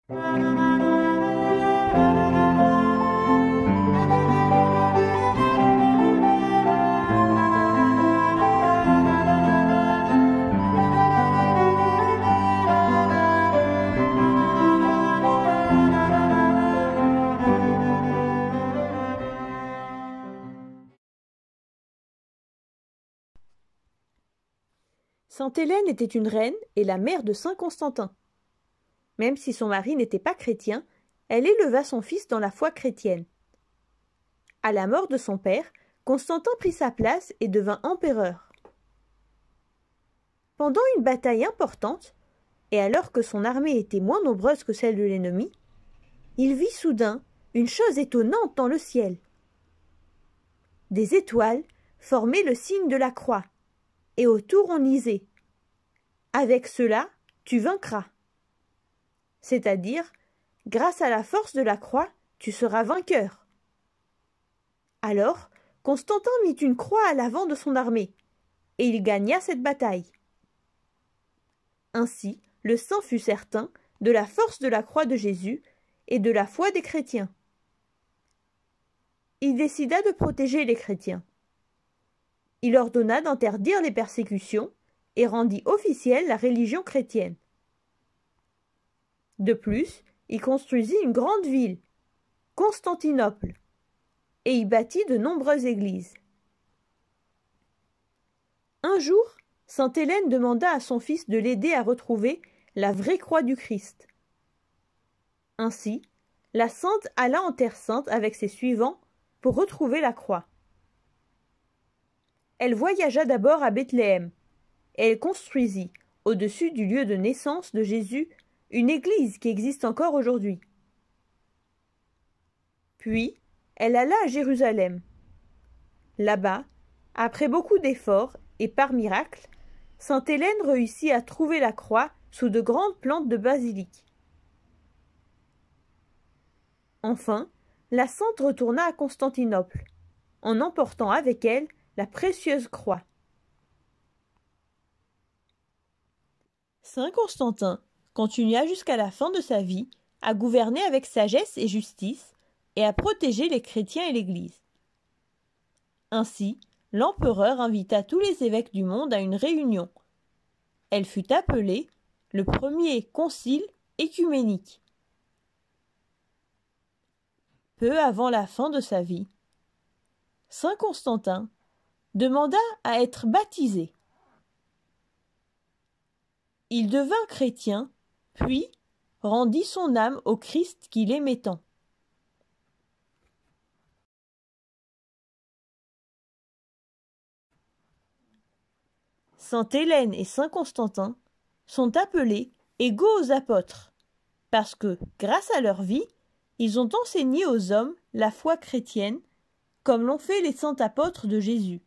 Sainte Hélène était une reine et la mère de saint Constantin. Même si son mari n'était pas chrétien, elle éleva son fils dans la foi chrétienne. À la mort de son père, Constantin prit sa place et devint empereur. Pendant une bataille importante, et alors que son armée était moins nombreuse que celle de l'ennemi, il vit soudain une chose étonnante dans le ciel. Des étoiles formaient le signe de la croix, et autour on lisait « Avec cela, tu vaincras ». C'est-à-dire, grâce à la force de la croix, tu seras vainqueur. Alors, Constantin mit une croix à l'avant de son armée, et il gagna cette bataille. Ainsi, le saint fut certain de la force de la croix de Jésus et de la foi des chrétiens. Il décida de protéger les chrétiens. Il ordonna d'interdire les persécutions et rendit officielle la religion chrétienne. De plus, il construisit une grande ville, Constantinople, et y bâtit de nombreuses églises. Un jour, sainte Hélène demanda à son fils de l'aider à retrouver la vraie croix du Christ. Ainsi, la sainte alla en Terre Sainte avec ses suivants pour retrouver la croix. Elle voyagea d'abord à Bethléem, et elle construisit, au-dessus du lieu de naissance de Jésus, une église qui existe encore aujourd'hui. Puis, elle alla à Jérusalem. Là-bas, après beaucoup d'efforts et par miracle, sainte Hélène réussit à trouver la croix sous de grandes plantes de basilic. Enfin, la sainte retourna à Constantinople, en emportant avec elle la précieuse croix. Saint Constantin continua jusqu'à la fin de sa vie à gouverner avec sagesse et justice et à protéger les chrétiens et l'Église. Ainsi, l'empereur invita tous les évêques du monde à une réunion. Elle fut appelée le premier concile œcuménique. Peu avant la fin de sa vie, saint Constantin demanda à être baptisé. Il devint chrétien, puis rendit son âme au Christ qu'il aimait tant. Sainte Hélène et saint Constantin sont appelés égaux aux apôtres, parce que, grâce à leur vie, ils ont enseigné aux hommes la foi chrétienne, comme l'ont fait les saints apôtres de Jésus.